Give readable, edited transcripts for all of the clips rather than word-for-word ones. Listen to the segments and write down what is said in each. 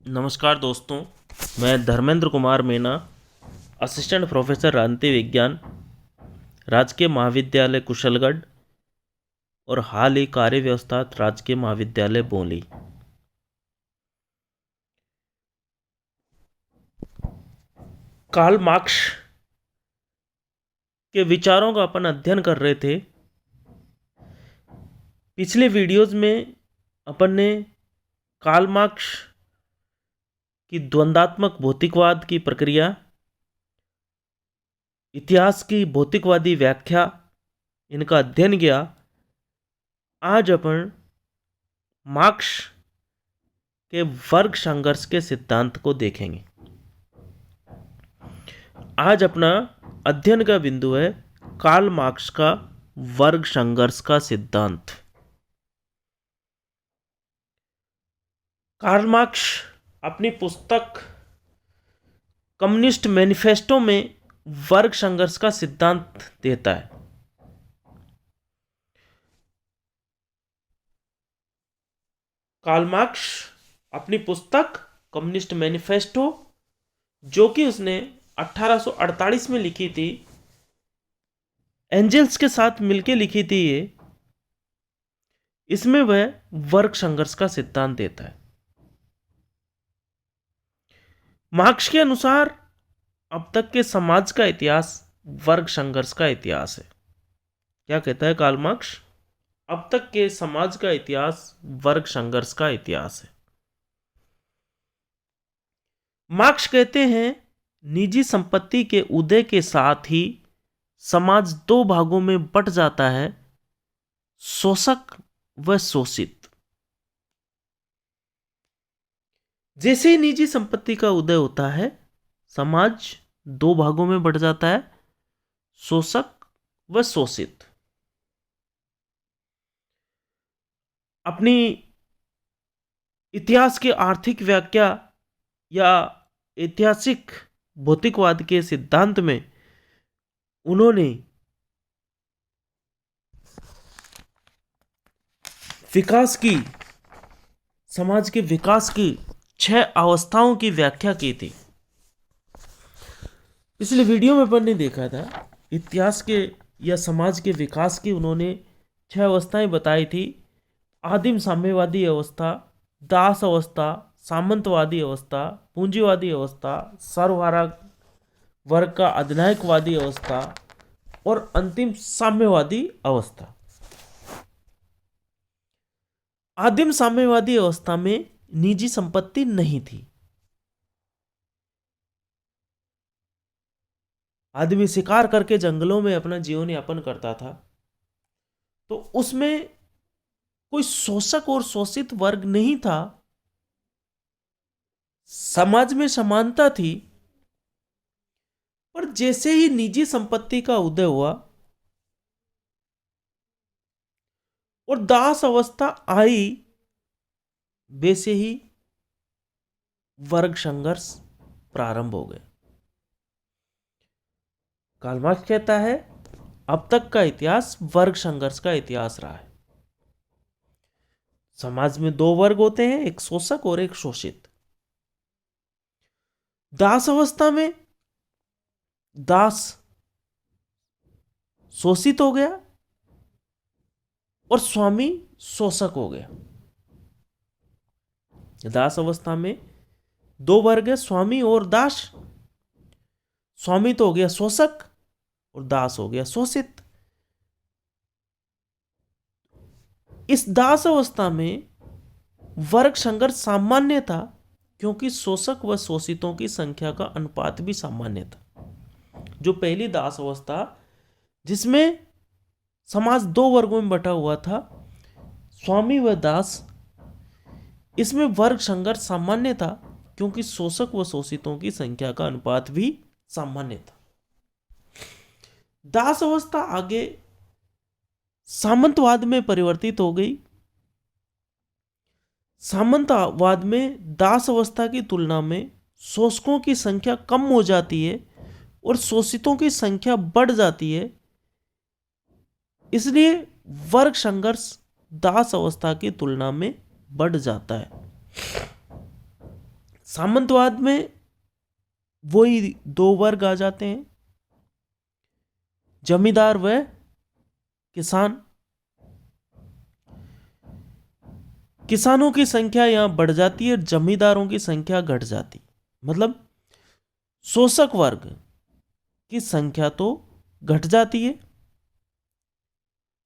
नमस्कार दोस्तों, मैं धर्मेंद्र कुमार मीना, असिस्टेंट प्रोफेसर राजनीति विज्ञान, राजकीय महाविद्यालय कुशलगढ़ और हाल ही कार्य व्यवस्था राजकीय महाविद्यालय बोली। कार्ल मार्क्स के विचारों का अपन अध्ययन कर रहे थे। पिछले वीडियोस में अपन ने कार्ल मार्क्स की द्वंद्वात्मक भौतिकवाद की प्रक्रिया, इतिहास की भौतिकवादी व्याख्या, इनका अध्ययन किया। आज अपन मार्क्स के वर्ग संघर्ष के सिद्धांत को देखेंगे। आज अपना अध्ययन का बिंदु है कार्ल मार्क्स का वर्ग संघर्ष का सिद्धांत। कार्ल मार्क्स अपनी पुस्तक कम्युनिस्ट मैनिफेस्टो में वर्ग संघर्ष का सिद्धांत देता है। कार्ल मार्क्स अपनी पुस्तक कम्युनिस्ट मैनिफेस्टो, जो कि उसने 1848 में लिखी थी, एंजल्स के साथ मिलकर लिखी थी इसमें वह वर्ग संघर्ष का सिद्धांत देता है। मार्क्स के अनुसार अब तक के समाज का इतिहास वर्ग संघर्ष का इतिहास है। क्या कहता है कार्ल मार्क्स? अब तक के समाज का इतिहास वर्ग संघर्ष का इतिहास है। मार्क्स कहते हैं निजी संपत्ति के उदय के साथ ही समाज दो भागों में बंट जाता है, शोषक व शोषित। जैसे ही निजी संपत्ति का उदय होता है, समाज दो भागों में बंट जाता है, शोषक व शोषित। अपनी इतिहास की आर्थिक व्याख्या या ऐतिहासिक भौतिकवाद के सिद्धांत में उन्होंने विकास की, समाज के विकास की 6 अवस्थाओं की व्याख्या की थी। पिछले वीडियो में अपन ने देखा था इतिहास के या समाज के विकास की उन्होंने 6 अवस्थाएं बताई थी। आदिम साम्यवादी अवस्था, दास अवस्था, सामंतवादी अवस्था, पूंजीवादी अवस्था, सर्वहारा वर्ग का अधिनायकवादी अवस्था और अंतिम साम्यवादी अवस्था। आदिम साम्यवादी अवस्था में निजी संपत्ति नहीं थी। आदमी शिकार करके जंगलों में अपना जीवन यापन करता था, तो उसमें कोई शोषक और शोषित वर्ग नहीं था। समाज में समानता थी। पर जैसे ही निजी संपत्ति का उदय हुआ और दास अवस्था आई, वैसे ही वर्ग संघर्ष प्रारंभ हो गए। कार्ल मार्क्स कहता है अब तक का इतिहास वर्ग संघर्ष का इतिहास रहा है। समाज में दो वर्ग होते हैं, एक शोषक और एक शोषित। दास अवस्था में दास शोषित हो गया और स्वामी शोषक हो गया। दास अवस्था में दो वर्ग है, स्वामी और दास। स्वामी तो हो गया शोषक और दास हो गया शोषित। इस दास अवस्था में वर्ग संघर्ष सामान्य था, क्योंकि शोषक व शोषितों की संख्या का अनुपात भी सामान्य था। जो पहली दास अवस्था, जिसमें समाज दो वर्गों में बटा हुआ था, स्वामी व दास, इसमें वर्ग संघर्ष सामान्य था, क्योंकि शोषक व शोषितों की संख्या का अनुपात भी सामान्य था। दास अवस्था आगे सामंतवाद में परिवर्तित हो गई। सामंतवाद में दास अवस्था की तुलना में शोषकों की संख्या कम हो जाती है और शोषितों की संख्या बढ़ जाती है। इसलिए वर्ग संघर्ष दास अवस्था की तुलना में बढ़ जाता है। सामंतवाद में वही दो वर्ग आ जाते हैं, जमींदार व किसान। किसानों की संख्या यहां बढ़ जाती है, जमींदारों की संख्या घट जाती। मतलब शोषक वर्ग की संख्या तो घट जाती है,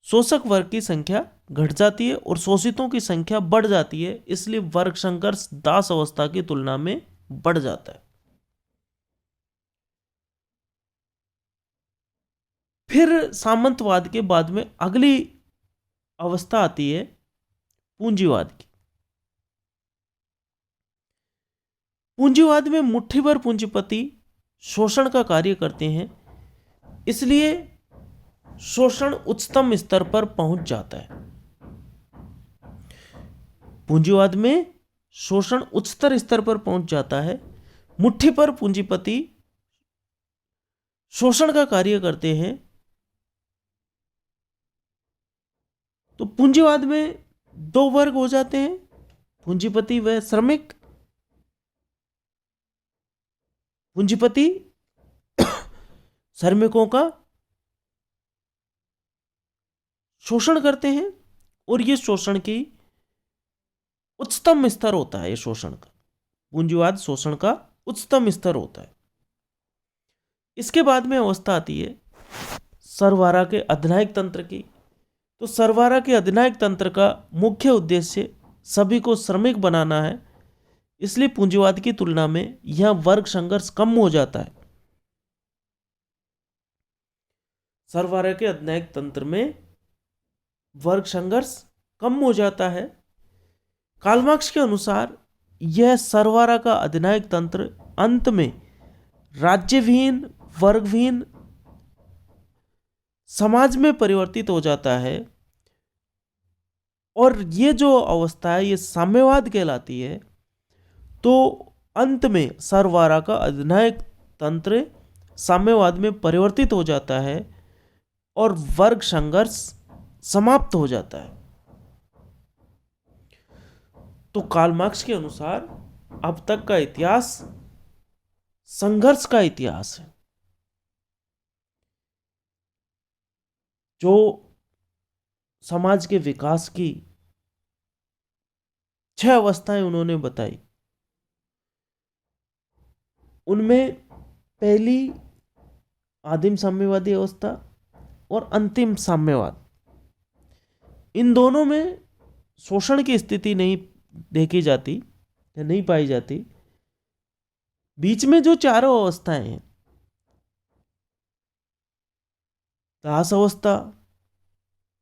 शोषक वर्ग की संख्या घट जाती है और शोषितों की संख्या बढ़ जाती है। इसलिए वर्ग संघर्ष दास अवस्था की तुलना में बढ़ जाता है। फिर सामंतवाद के बाद में अगली अवस्था आती है पूंजीवाद की। पूंजीवाद में मुट्ठीभर पूंजीपति शोषण का कार्य करते हैं, इसलिए शोषण उच्चतम स्तर पर पहुंच जाता है। पूंजीवाद में शोषण उच्चतर स्तर पर पहुंच जाता है। मुट्ठी पर पूंजीपति शोषण का कार्य करते हैं, तो पूंजीवाद में दो वर्ग हो जाते हैं, पूंजीपति व श्रमिक। पूंजीपति श्रमिकों का शोषण करते हैं और ये शोषण की उच्चतम स्तर होता है। ये शोषण का, पूंजीवाद शोषण का उच्चतम स्तर होता है। इसके बाद में अवस्था आती है सरवारा के अधिनायक तंत्र की। तो सरवारा के अधिनायक तंत्र का मुख्य उद्देश्य सभी को श्रमिक बनाना है, इसलिए पूंजीवाद की तुलना में यह वर्ग संघर्ष कम हो जाता है। सरवारा के अधिनायक तंत्र में वर्ग संघर्ष कम हो जाता है। कार्ल मार्क्स के अनुसार यह सरवारा का अधिनायक तंत्र अंत में राज्यविहीन वर्गविहीन समाज में परिवर्तित हो जाता है और ये जो अवस्था है ये साम्यवाद कहलाती है। तो अंत में सरवारा का अधिनायक तंत्र साम्यवाद में परिवर्तित हो जाता है और वर्ग संघर्ष समाप्त हो जाता है। तो कार्ल मार्क्स के अनुसार अब तक का इतिहास संघर्ष का इतिहास है। जो समाज के विकास की 6 अवस्थाएं उन्होंने बताई, उनमें पहली आदिम साम्यवादी अवस्था और अंतिम साम्यवाद, इन दोनों में शोषण की स्थिति नहीं देखी जाती या नहीं पाई जाती। बीच में जो चारों अवस्थाएं हैं, दास अवस्था,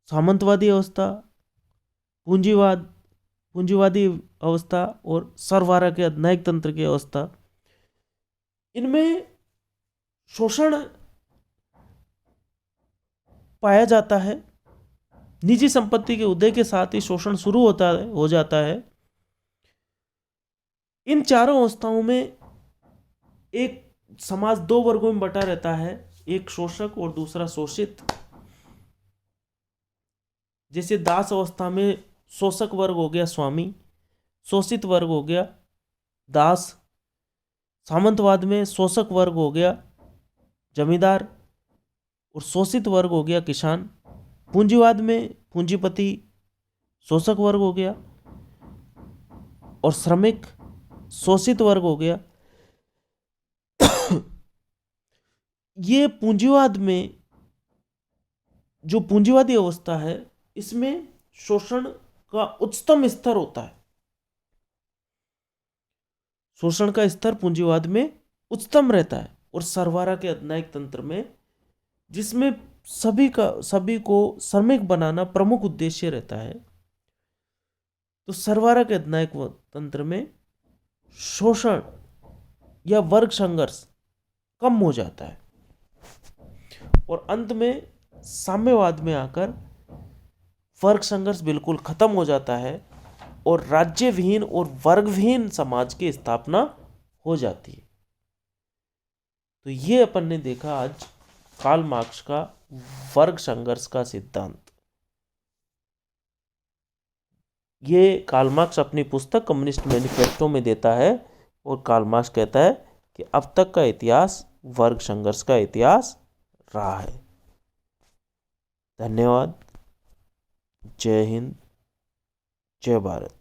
सामंतवादी अवस्था, पूंजीवादी अवस्था और सरवारा के अधिनायक तंत्र की अवस्था, इनमें शोषण पाया जाता है। निजी संपत्ति के उदय के साथ ही शोषण शुरू हो जाता है। इन चारों अवस्थाओं में एक समाज दो वर्गों में बटा रहता है, एक शोषक और दूसरा शोषित। जैसे दास अवस्था में शोषक वर्ग हो गया स्वामी, शोषित वर्ग हो गया दास। सामंतवाद में शोषक वर्ग हो गया जमींदार और शोषित वर्ग हो गया किसान। पूंजीवाद में पूंजीपति शोषक वर्ग हो गया और श्रमिक शोषित वर्ग हो गया। ये पूंजीवाद में जो पूंजीवादी अवस्था है, इसमें शोषण का उच्चतम स्तर होता है। शोषण का स्तर पूंजीवाद में उच्चतम रहता है। और सरवारा के अधिनायक तंत्र में, जिसमें सभी को श्रमिक बनाना प्रमुख उद्देश्य रहता है, तो सरवारा के अधिनायक तंत्र में शोषण या वर्ग संघर्ष कम हो जाता है और अंत में साम्यवाद में आकर वर्ग संघर्ष बिल्कुल खत्म हो जाता है और राज्यविहीन और वर्गविहीन समाज की स्थापना हो जाती है। तो ये अपन ने देखा आज कार्ल मार्क्स का वर्ग संघर्ष का सिद्धांत। ये कार्ल मार्क्स अपनी पुस्तक कम्युनिस्ट मैनिफेस्टो में देता है और कार्ल मार्क्स कहता है कि अब तक का इतिहास वर्ग संघर्ष का इतिहास रहा है। धन्यवाद। जय हिंद, जय भारत।